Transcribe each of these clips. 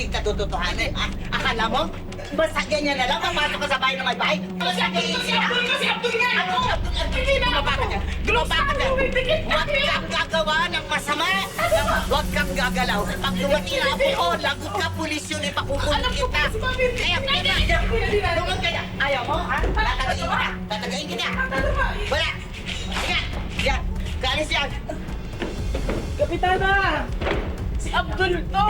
hindi ka tututuhanin, ha? Akala mo, basta ganyan na lang, papasok ka sa bahay ng may bahay? Kasi Abdul nga! Ano? Hindi na mabaka dyan! Lumabaka dyan! Huwag kang gagawa ng masama! Huwag kang gagalaw! Pag dumating na ako, lagot ka, pulis yun, ipakukulong kita! Kaya, tumag ka na! Ayaw mo, ha? Tatagayin kita! Tatagayin kita! Wala! Sige! Yan! Kaalis yan! Kapitana! Si Abdul to!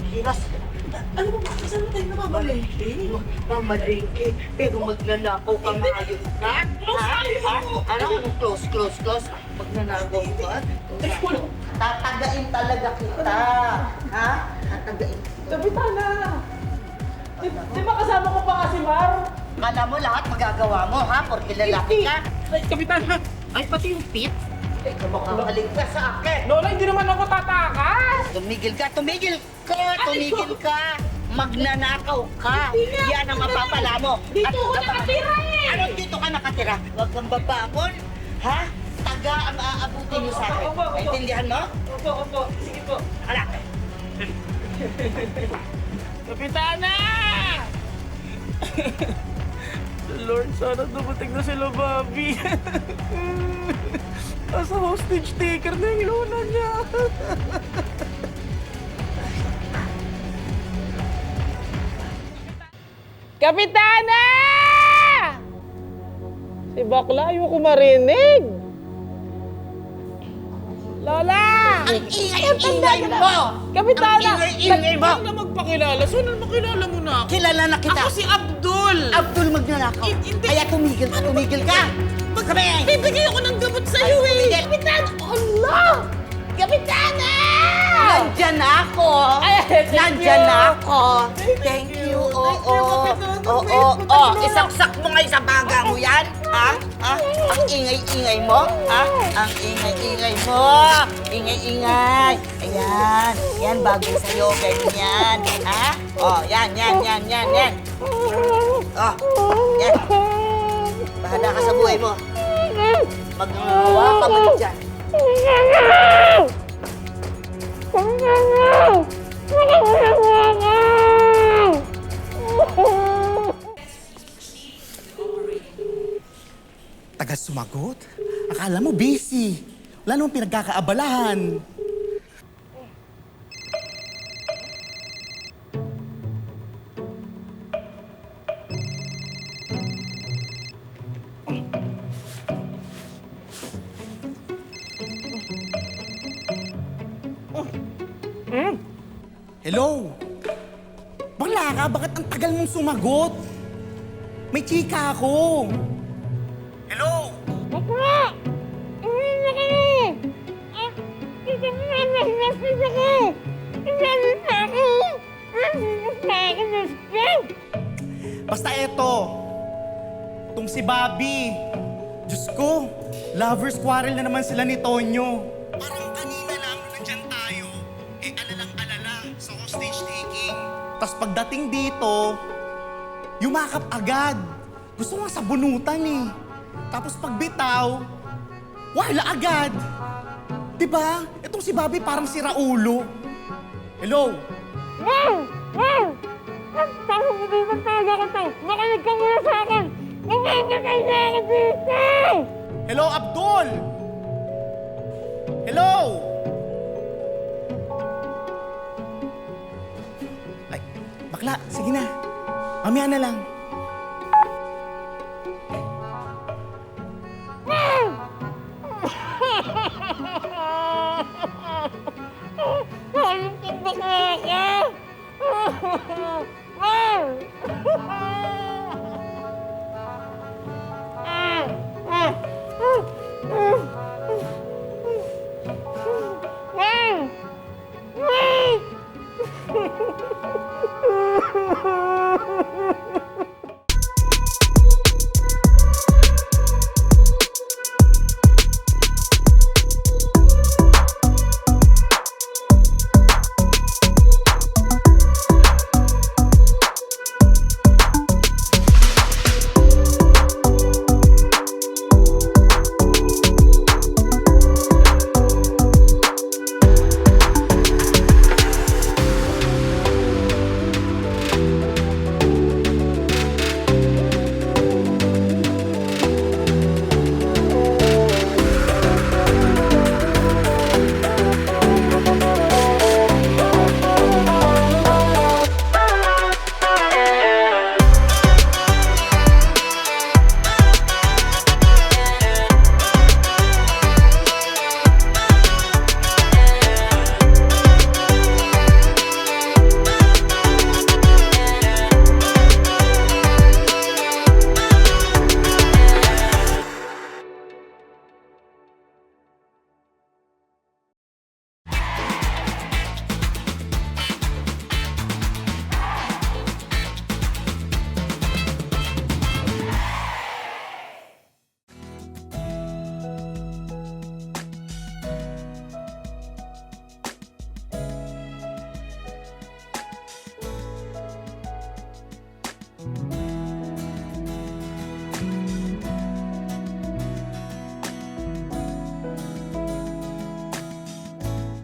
Hiras! Ano ba saan tayo namamalengke? Mamalengke, pero magnanakaw ka maayos ka? Ha? Ano? Close. Magnanakaw ka? Tatagain talaga kita. Ha? Tatagain. Kapitana! Di ba kasama ko pa nga si Mar? Kala mo lahat magagawa mo, ha? Porque lalaki ka? Ay, Kapitana! Ay, pati yung pit? Makakalig ka sa akin. Lola, hindi naman ako tatakas! Tumigil ka! Magnanakaw ka! Yan ang mapapala mo! Dito ako nakatira eh! Anong dito ka nakatira? Huwag kang babakon! Ha? Taga ang aabutin niyo sa akin. Opo. Naintindihan mo? Opo. Sige po. Hala! Kapitana! Lord, sana dumating na sila, Bobby. Asa hostage taker na yung luna niya. Kapitana! Si Bakla, ayoko marinig. Lola! Ang ingay mo! Kapitana! Ang ingay mo! Huwag na magpakilala. Sino makilala mo na ako? Kilala na kita! Ako si Abdul! Abdul magnanakaw! Hindi. Kaya tumigil ka! Sabi! Bibigay ako ng gamot sa'yo eh! Tumigil. Kapitana! Allah! Kapitana! Nandyan ako! Nandyan ako! Thank you! Oo! Isaksak mo nga sa baga mo yan! Ha? Ang ingay-ingay mo? Ha? Ang ingay-ingay mo! Ingay-ingay! Ayan! Yan, bagay sa'yo. Ganyan! Ha? Yan! Oh! Yan! Bahala ka sa buhay mo! Magawa ka ba dyan? Taga sumagot? Akala mo busy. Wala namang pinagkakaabalahan. Hello? Wala ka? Bakit ang tagal mong sumagot? May chika ako. Hello? Bakla! Uwi na kami! Dito mo na nag-message ako! Inalit na ako! Nalit na ako ng spam! Basta eto. Itong si Bobby. Diyos ko, lovers quarrel na naman sila ni Tonyo. Parang kanina lang nandyan tayo, alalang-alala sa hostage taking. Tapos pagdating dito, yumakap agad. Gusto nga sa bunutan eh. Tapos pagbitaw, wala agad. Diba? Itong si Bobby parang si Raulo. Hello? Wow! Ang tanong mo dito talaga ko to! Makinig ka muna sa akin! Namamatay na ako dito! Hello, Abdul? Hello? Ay, bakla, sige na. Mamaya na lang.